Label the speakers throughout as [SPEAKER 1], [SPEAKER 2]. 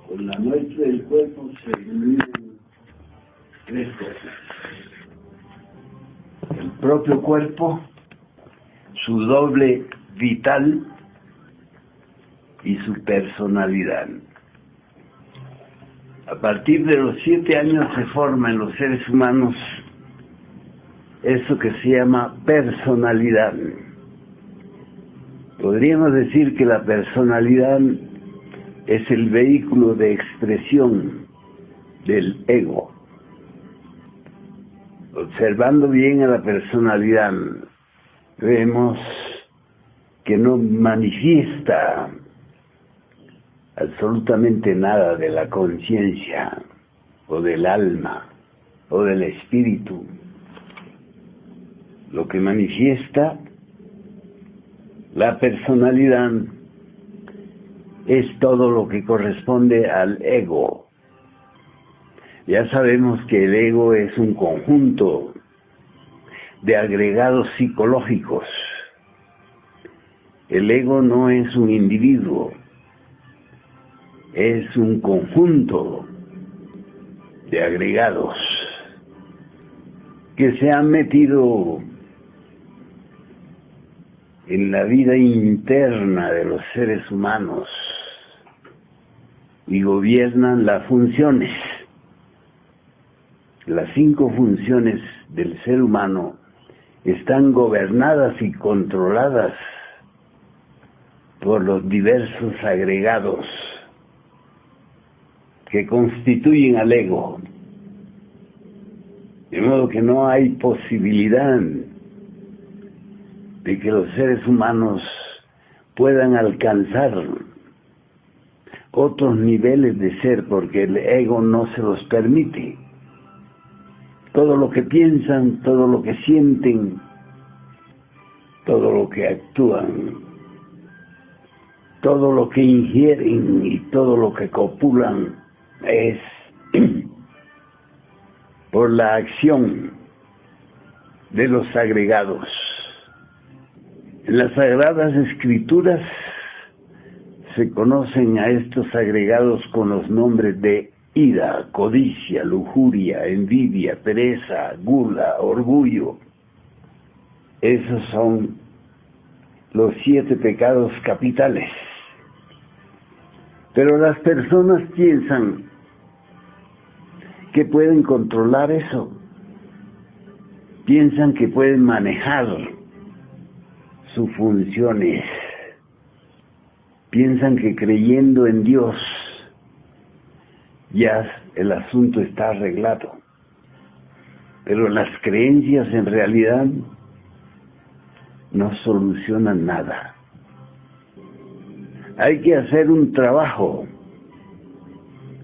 [SPEAKER 1] Con la muerte del cuerpo se dividen tres cosas: el propio cuerpo, su doble vital y su personalidad. A partir de los 7 años se forma en los seres humanos eso que se llama personalidad. Podríamos decir que la personalidad es el vehículo de expresión del ego. Observando bien a la personalidad, vemos que no manifiesta absolutamente nada de la conciencia, o del alma, o del espíritu. Lo que manifiesta la personalidad es todo lo que corresponde al ego. Ya sabemos que el ego es un conjunto de agregados psicológicos. El ego no es un individuo, es un conjunto de agregados que se han metido en la vida interna de los seres humanos y gobiernan las funciones. Las 5 funciones del ser humano están gobernadas y controladas por los diversos agregados que constituyen al ego. De modo que no hay posibilidad de que los seres humanos puedan alcanzar otros niveles de ser, porque el ego no se los permite. Todo lo que piensan, todo lo que sienten, todo lo que actúan, todo lo que ingieren y todo lo que copulan es por la acción de los agregados. En las Sagradas Escrituras se conocen a estos agregados con los nombres de ira, codicia, lujuria, envidia, pereza, gula, orgullo. Esos son los 7 pecados capitales. Pero las personas piensan que pueden controlar eso. Piensan que pueden manejar sus funciones. Piensan que creyendo en Dios ya el asunto está arreglado. Pero las creencias en realidad no solucionan nada. Hay que hacer un trabajo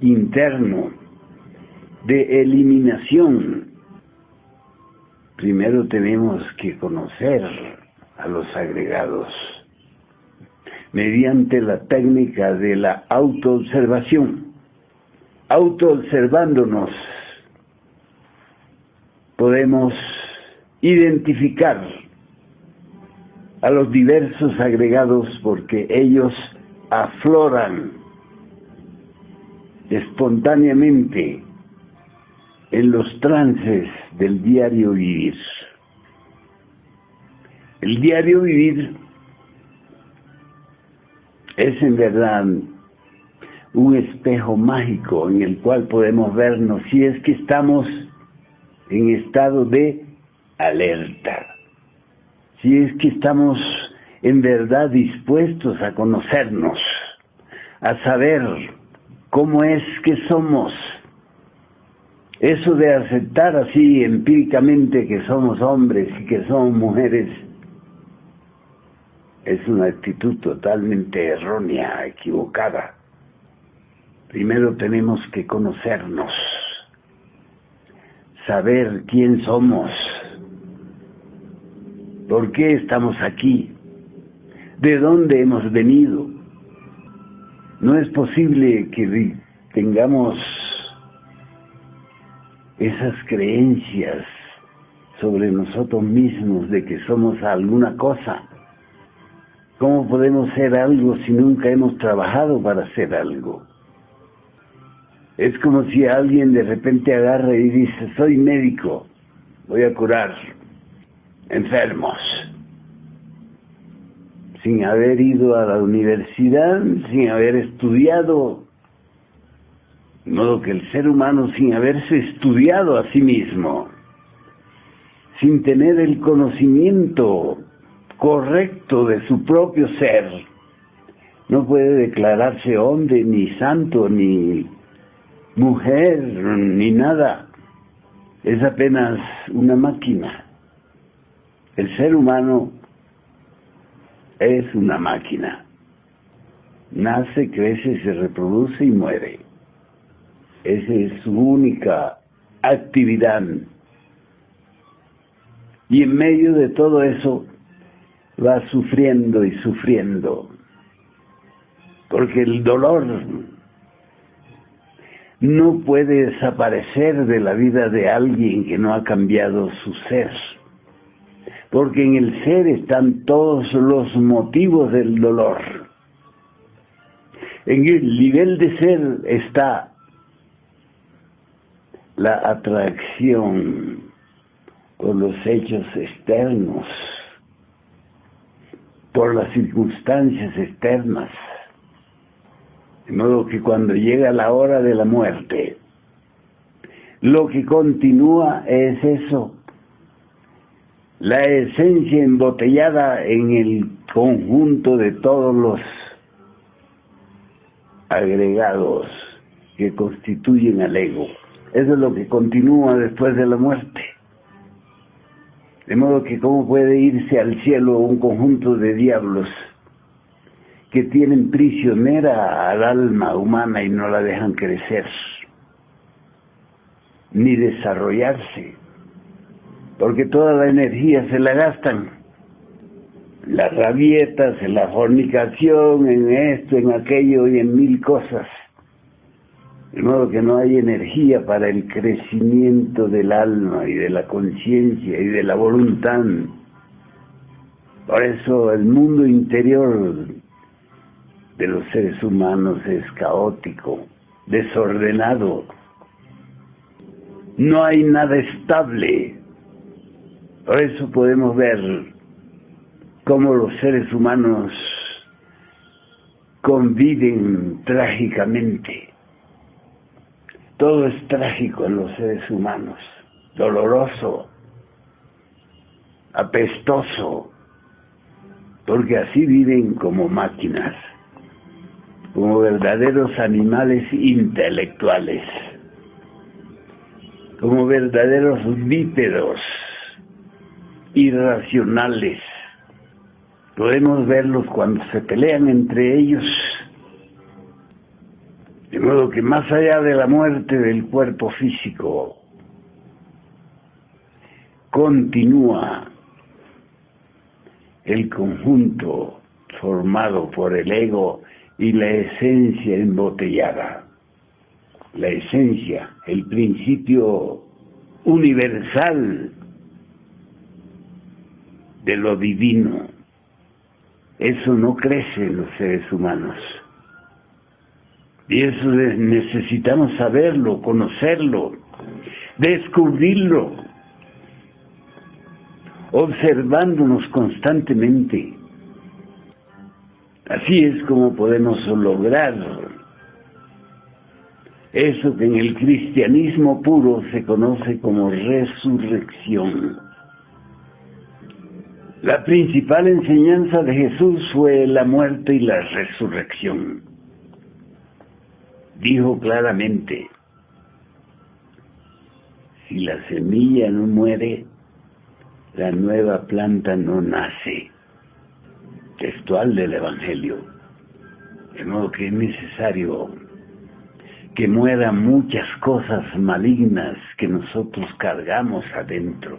[SPEAKER 1] interno de eliminación. Primero tenemos que conocer a los agregados mediante la técnica de la autoobservación. Autoobservándonos podemos identificar a los diversos agregados, porque ellos afloran espontáneamente en los trances del diario vivir. El diario vivir es en verdad un espejo mágico en el cual podemos vernos si es que estamos en estado de alerta, si es que estamos en verdad dispuestos a conocernos, a saber cómo es que somos. Eso de aceptar así empíricamente que somos hombres y que somos mujeres es una actitud totalmente errónea, equivocada. Primero tenemos que conocernos, saber quién somos, por qué estamos aquí, de dónde hemos venido. No es posible que tengamos esas creencias sobre nosotros mismos de que somos alguna cosa. ¿Cómo podemos ser algo si nunca hemos trabajado para ser algo? Es como si alguien de repente agarra y dice, soy médico, voy a curar enfermos, sin haber ido a la universidad, sin haber estudiado. De modo que el ser humano, sin haberse estudiado a sí mismo, sin tener el conocimiento correcto de su propio ser, no puede declararse hombre, ni santo, ni mujer, ni nada. Es apenas una máquina. El ser humano es una máquina. Nace, crece, se reproduce y muere. Esa es su única actividad. Y en medio de todo eso va sufriendo y sufriendo. Porque el dolor no puede desaparecer de la vida de alguien que no ha cambiado su ser. Porque en el ser están todos los motivos del dolor. En el nivel de ser está la atracción por los hechos externos, por las circunstancias externas. De modo que cuando llega la hora de la muerte, lo que continúa es eso, la esencia embotellada en el conjunto de todos los agregados que constituyen al ego. Eso es lo que continúa después de la muerte. De modo que cómo puede irse al cielo un conjunto de diablos que tienen prisionera al alma humana y no la dejan crecer, ni desarrollarse, porque toda la energía se la gastan, las rabietas, en la fornicación, en esto, en aquello y en mil cosas. De modo que no hay energía para el crecimiento del alma y de la conciencia y de la voluntad. Por eso el mundo interior de los seres humanos es caótico, desordenado. No hay nada estable. Por eso podemos ver cómo los seres humanos conviven trágicamente. Todo es trágico en los seres humanos, doloroso, apestoso, porque así viven como máquinas, como verdaderos animales intelectuales, como verdaderos bípedos, irracionales. Podemos verlos cuando se pelean entre ellos. De modo que más allá de la muerte del cuerpo físico, continúa el conjunto formado por el ego y la esencia embotellada. La esencia, el principio universal de lo divino. Eso no crece en los seres humanos. Y eso necesitamos saberlo, conocerlo, descubrirlo, observándonos constantemente. Así es como podemos lograr eso que en el cristianismo puro se conoce como resurrección. La principal enseñanza de Jesús fue la muerte y la resurrección. Dijo claramente, si la semilla no muere, la nueva planta no nace. Textual del Evangelio. De modo que es necesario que mueran muchas cosas malignas que nosotros cargamos adentro,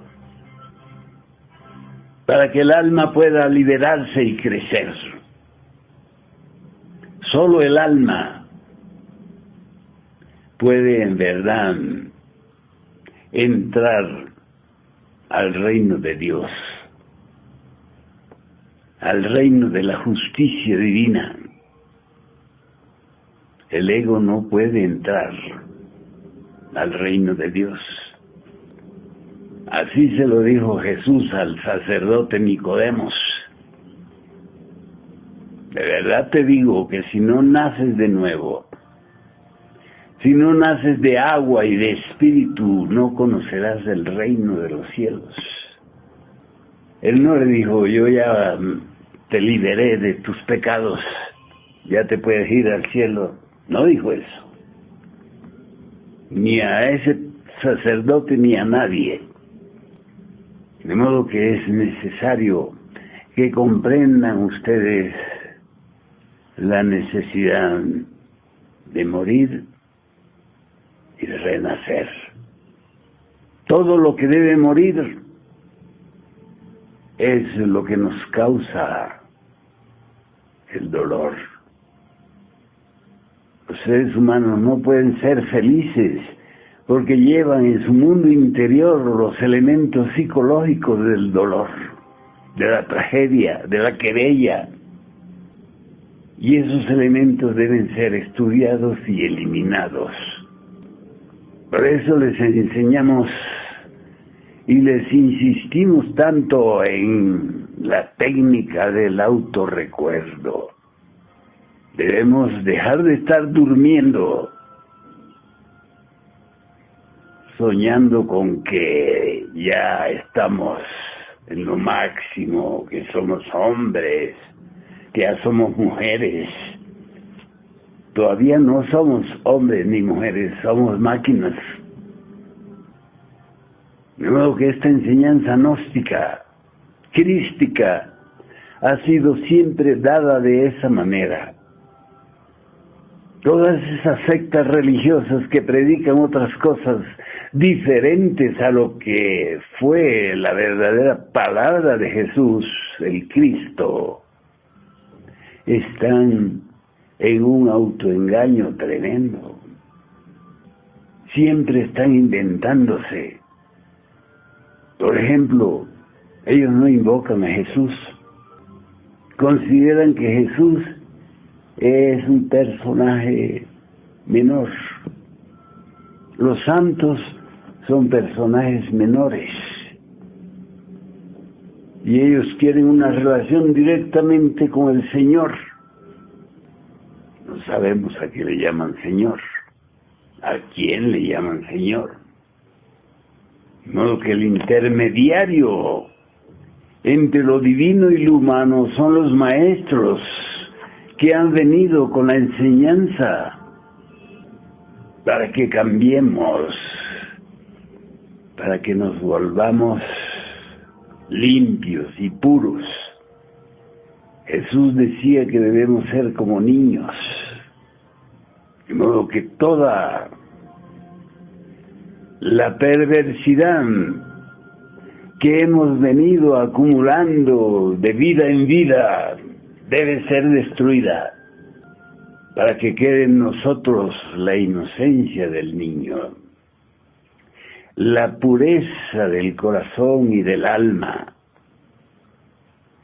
[SPEAKER 1] para que el alma pueda liberarse y crecer. Solo el alma puede en verdad entrar al reino de Dios, al reino de la justicia divina. el ego no puede entrar al reino de Dios. Así se lo dijo Jesús al sacerdote Nicodemos. De verdad te digo que si no naces de nuevo, si no naces de agua y de espíritu, no conocerás el reino de los cielos. Él no le dijo, yo ya te liberé de tus pecados, ya te puedes ir al cielo. No dijo eso. Ni a ese sacerdote ni a nadie. De modo que es necesario que comprendan ustedes la necesidad de morir y de renacer. Todo lo que debe morir es lo que nos causa el dolor. Los seres humanos no pueden ser felices porque llevan en su mundo interior los elementos psicológicos del dolor, de la tragedia, de la querella. Y esos elementos deben ser estudiados y eliminados. Por eso les enseñamos y les insistimos tanto en la técnica del autorrecuerdo. Debemos dejar de estar durmiendo, soñando con que ya estamos en lo máximo, que somos hombres, que ya somos mujeres. Todavía no somos hombres ni mujeres, somos máquinas. De modo que esta enseñanza gnóstica, crística, ha sido siempre dada de esa manera. Todas esas sectas religiosas que predican otras cosas diferentes a lo que fue la verdadera palabra de Jesús, el Cristo, están en un autoengaño tremendo. Siempre están inventándose. Por ejemplo, ellos no invocan a Jesús. Consideran que Jesús es un personaje menor. Los santos son personajes menores. Y ellos quieren una relación directamente con el Señor. No sabemos a qué le llaman Señor. ¿A quién le llaman Señor? De modo que el intermediario entre lo divino y lo humano son los maestros que han venido con la enseñanza para que cambiemos, para que nos volvamos limpios y puros. Jesús decía que debemos ser como niños, de modo que toda la perversidad que hemos venido acumulando de vida en vida debe ser destruida para que quede en nosotros la inocencia del niño, la pureza del corazón y del alma,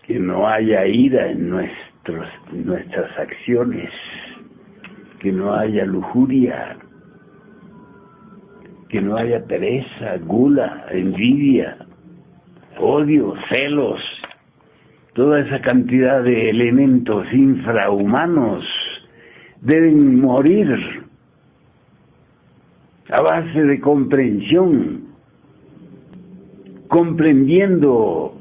[SPEAKER 1] que no haya ira en nuestras acciones, que no haya lujuria, que no haya pereza, gula, envidia, odio, celos, toda esa cantidad de elementos infrahumanos deben morir a base de comprensión, comprendiendo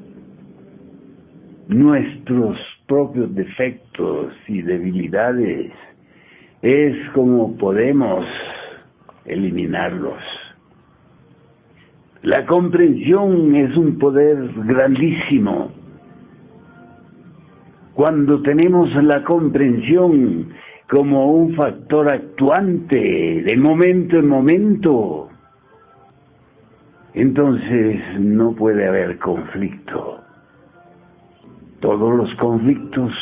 [SPEAKER 1] nuestros propios defectos y debilidades, es como podemos eliminarlos. La comprensión es un poder grandísimo. Cuando tenemos la comprensión como un factor actuante de momento en momento, entonces no puede haber conflicto. Todos los conflictos,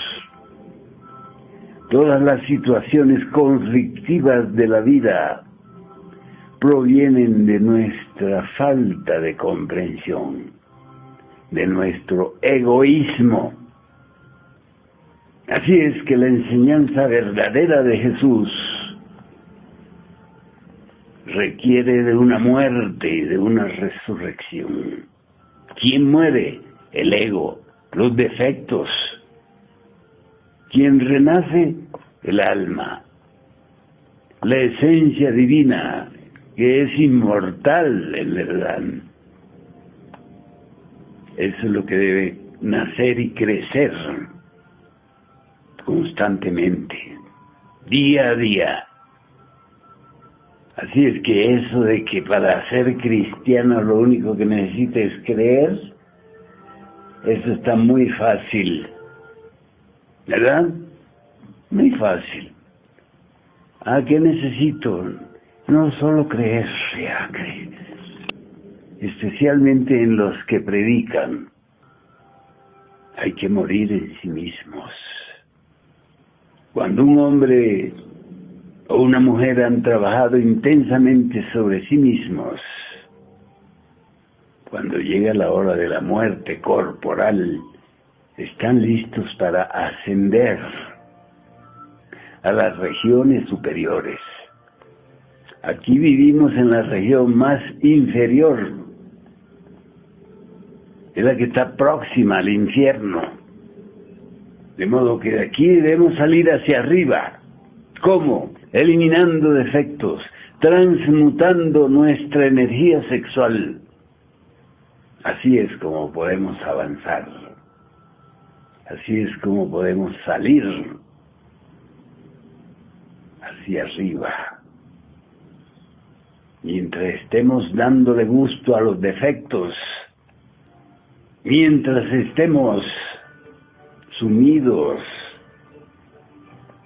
[SPEAKER 1] todas las situaciones conflictivas de la vida provienen de nuestra falta de comprensión, de nuestro egoísmo. Así es que la enseñanza verdadera de Jesús requiere de una muerte y de una resurrección. ¿Quién muere? El ego, los defectos. ¿Quién renace? El alma, la esencia divina, que es inmortal en verdad. Eso es lo que debe nacer y crecer constantemente, día a día. Así es que eso de que para ser cristiano lo único que necesita es creer, eso está muy fácil, ¿verdad? Muy fácil. ¿Qué necesito? No solo creer, ya creer. Especialmente en los que predican. Hay que morir en sí mismos. Cuando un hombre o una mujer han trabajado intensamente sobre sí mismos, cuando llega la hora de la muerte corporal, están listos para ascender a las regiones superiores. Aquí vivimos en la región más inferior, es la que está próxima al infierno. De modo que de aquí debemos salir hacia arriba. ¿Cómo? Eliminando defectos, transmutando nuestra energía sexual. Así es como podemos avanzar. Así es como podemos salir hacia arriba. Mientras estemos dándole gusto a los defectos, mientras estemos sumidos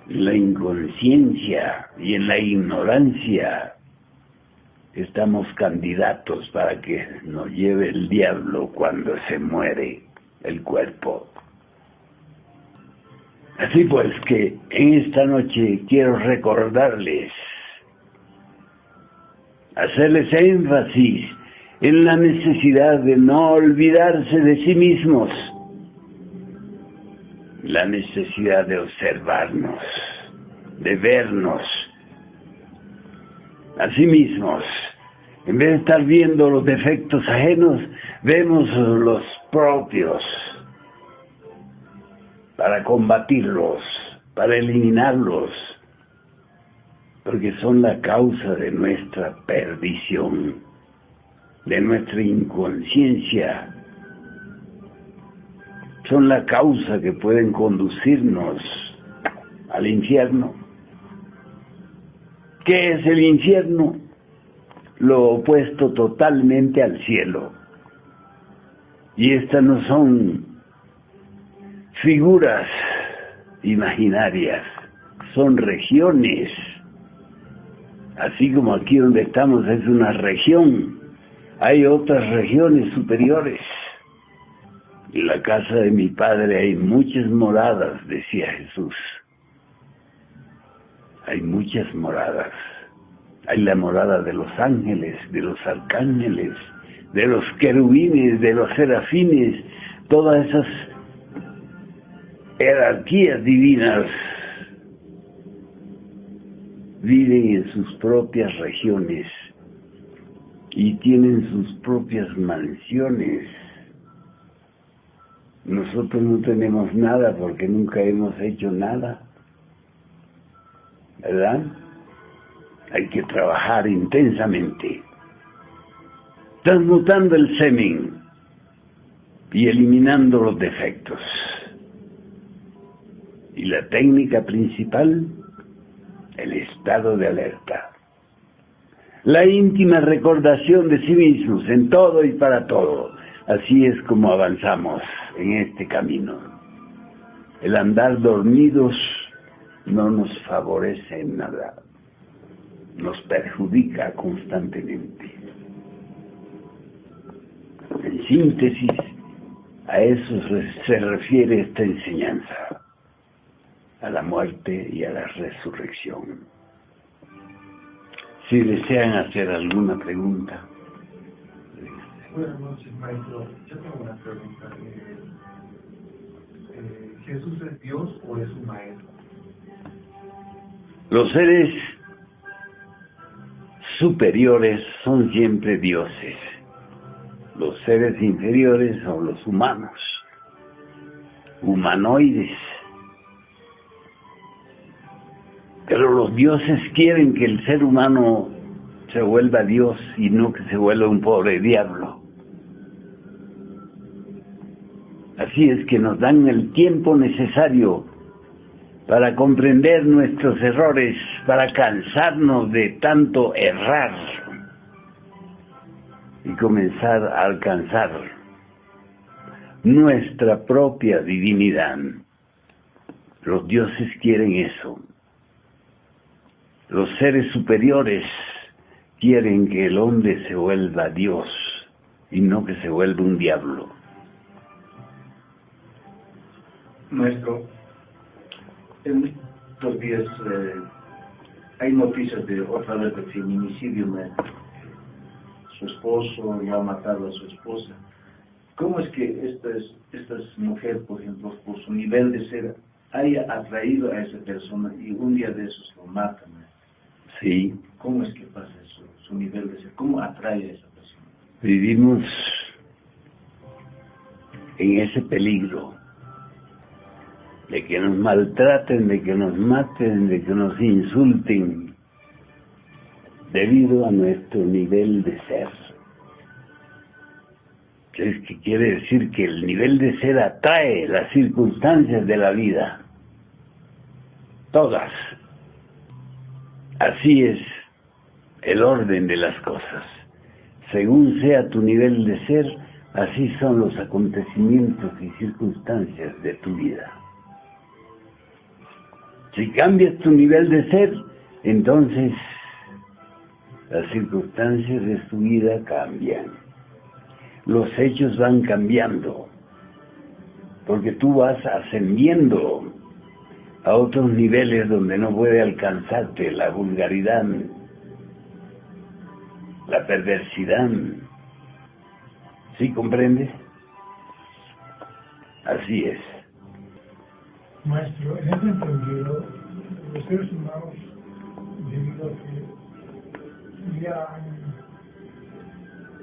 [SPEAKER 1] en la inconsciencia y en la ignorancia, estamos candidatos para que nos lleve el diablo cuando se muere el cuerpo. Así pues que en esta noche quiero recordarles, hacerles énfasis en la necesidad de no olvidarse de sí mismos, la necesidad de observarnos, de vernos a sí mismos. En vez de estar viendo los defectos ajenos, vemos los propios para combatirlos, para eliminarlos, porque son la causa de nuestra perdición, de nuestra inconsciencia. Son la causa que pueden conducirnos al infierno. ¿Qué es el infierno? Lo opuesto totalmente al cielo. Y estas no son figuras imaginarias, son regiones. Así como aquí donde estamos es una región, hay otras regiones superiores. En la casa de mi padre hay muchas moradas, decía Jesús. Hay muchas moradas. Hay la morada de los ángeles, de los arcángeles, de los querubines, de los serafines, todas esas jerarquías divinas viven en sus propias regiones y tienen sus propias mansiones. Nosotros no tenemos nada porque nunca hemos hecho nada, ¿verdad? Hay que trabajar intensamente, transmutando el semen y eliminando los defectos. Y la técnica principal, el estado de alerta. La íntima recordación de sí mismos en todo y para todo. Así es como avanzamos en este camino. El andar dormidos no nos favorece en nada. Nos perjudica constantemente. En síntesis, a eso se refiere esta enseñanza, a la muerte y a la resurrección. Si desean hacer alguna pregunta.
[SPEAKER 2] Buenas noches, maestro. Yo tengo una pregunta. ¿Jesús es Dios o es un maestro?
[SPEAKER 1] Los seres superiores son siempre dioses. Los seres inferiores son los humanos, humanoides. Pero los dioses quieren que el ser humano se vuelva Dios y no que se vuelva un pobre diablo. Así es que nos dan el tiempo necesario para comprender nuestros errores, para cansarnos de tanto errar y comenzar a alcanzar nuestra propia divinidad. Los dioses quieren eso. Los seres superiores quieren que el hombre se vuelva Dios y no que se vuelva un diablo.
[SPEAKER 3] Maestro, en estos días hay noticias de otra vez de feminicidio, maestro. Su esposo ya ha matado a su esposa. ¿Cómo es que esta mujer, por ejemplo, por su nivel de ser, haya atraído a esa persona y un día de esos lo mata, maestro?
[SPEAKER 1] Sí.
[SPEAKER 3] ¿Cómo es que pasa eso, su nivel de ser? ¿Cómo atrae a esa persona?
[SPEAKER 1] Vivimos en ese peligro de que nos maltraten, de que nos maten, de que nos insulten, debido a nuestro nivel de ser. Es que quiere decir que el nivel de ser atrae las circunstancias de la vida, todas. Así es el orden de las cosas. Según sea tu nivel de ser, así son los acontecimientos y circunstancias de tu vida. Si cambias tu nivel de ser, entonces las circunstancias de tu vida cambian. Los hechos van cambiando, porque tú vas ascendiendo a otros niveles donde no puede alcanzarte la vulgaridad, la perversidad. ¿Sí comprendes? Así es.
[SPEAKER 2] Maestro, en ese sentido, los seres humanos, debido a que ya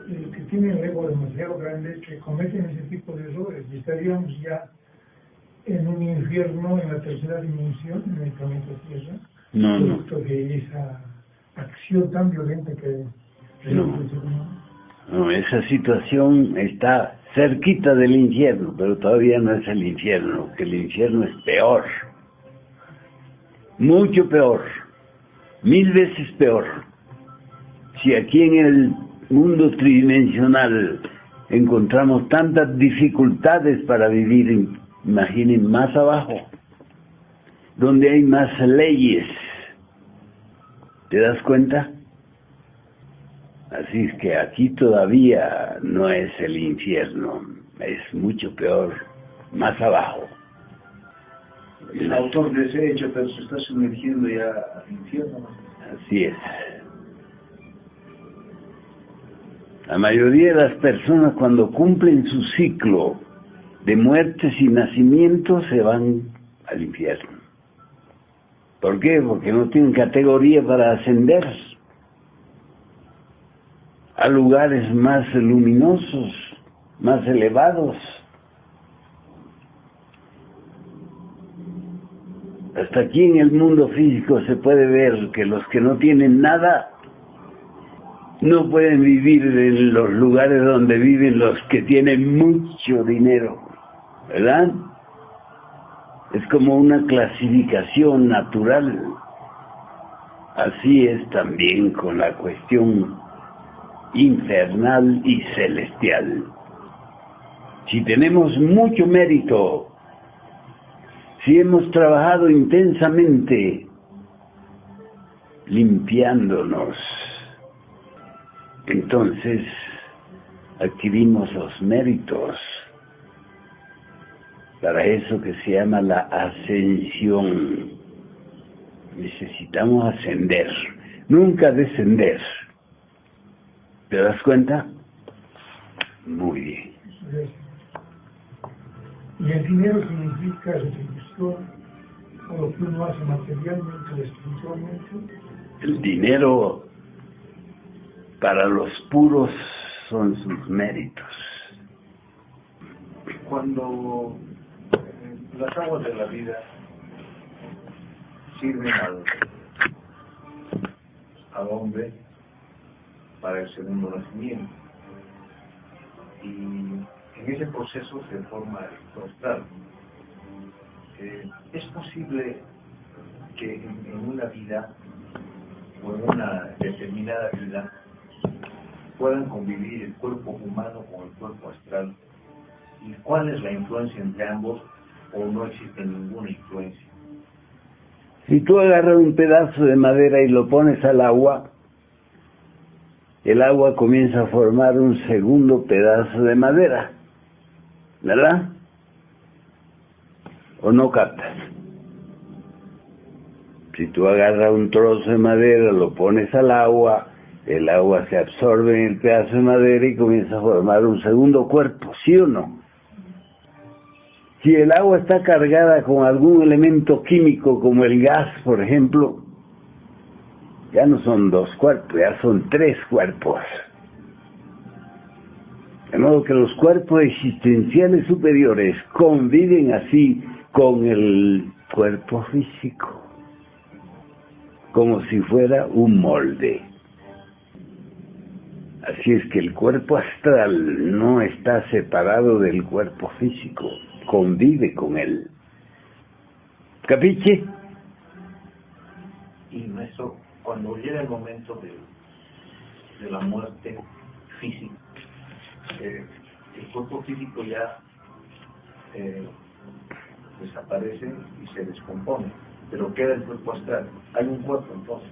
[SPEAKER 2] que tienen el ego demasiado grande, que cometen ese tipo de errores, y estaríamos ya en un infierno en la tercera dimensión, en el planeta Tierra, producto de esa acción tan violenta que realiza el ser humano.
[SPEAKER 1] No, esa situación está cerquita del infierno, pero todavía no es el infierno, que el infierno es peor, mucho peor, 1000 veces peor. Si aquí en el mundo tridimensional encontramos tantas dificultades para vivir, imaginen más abajo, donde hay más leyes. ¿Te das cuenta? Así es que aquí todavía no es el infierno, es mucho peor, más abajo.
[SPEAKER 3] El autor de ese hecho, pero se está sumergiendo ya al infierno.
[SPEAKER 1] Así es. La mayoría de las personas cuando cumplen su ciclo de muertes y nacimientos se van al infierno. ¿Por qué? Porque no tienen categoría para ascender a lugares más luminosos, más elevados. Hasta aquí en el mundo físico se puede ver que los que no tienen nada no pueden vivir en los lugares donde viven los que tienen mucho dinero, ¿verdad? Es como una clasificación natural. Así es también con la cuestión infernal y celestial. Si tenemos mucho mérito, si hemos trabajado intensamente, limpiándonos, entonces adquirimos los méritos para eso que se llama la ascensión. Necesitamos ascender, nunca descender. ¿Te das cuenta? Muy bien.
[SPEAKER 2] Y el dinero significa retribución a lo que uno hace materialmente o espiritualmente.
[SPEAKER 1] El dinero Para los puros son sus méritos.
[SPEAKER 3] Cuando las aguas de la vida sirven al hombre para el segundo nacimiento, y en ese proceso se forma el cuerpo astral. ¿Es posible que en una vida o en una determinada vida puedan convivir el cuerpo humano con el cuerpo astral? ¿Y cuál es la influencia entre ambos, o no existe ninguna influencia?
[SPEAKER 1] Si tú agarras un pedazo de madera y lo pones al agua, el agua comienza a formar un segundo pedazo de madera, ¿verdad? ¿O no captas? Si tú agarras un trozo de madera, lo pones al agua, el agua se absorbe en el pedazo de madera y comienza a formar un segundo cuerpo, ¿sí o no? Si el agua está cargada con algún elemento químico como el gas, por ejemplo, ya no son dos cuerpos, ya son tres cuerpos. De modo que los cuerpos existenciales superiores conviven así con el cuerpo físico, como si fuera un molde. Así es que el cuerpo astral no está separado del cuerpo físico, convive con él. ¿Capiche?
[SPEAKER 3] Y eso, cuando llega el momento de la muerte física, el cuerpo físico ya desaparece y se descompone, pero queda el cuerpo astral. Hay un cuerpo entonces.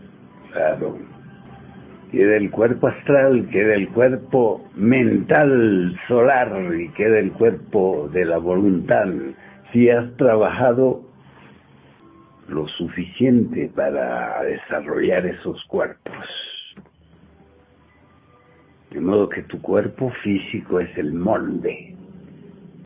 [SPEAKER 1] Claro. Queda el cuerpo astral, queda el cuerpo mental solar y queda el cuerpo de la voluntad. Si has trabajado lo suficiente para desarrollar esos cuerpos. De modo que tu cuerpo físico es el molde.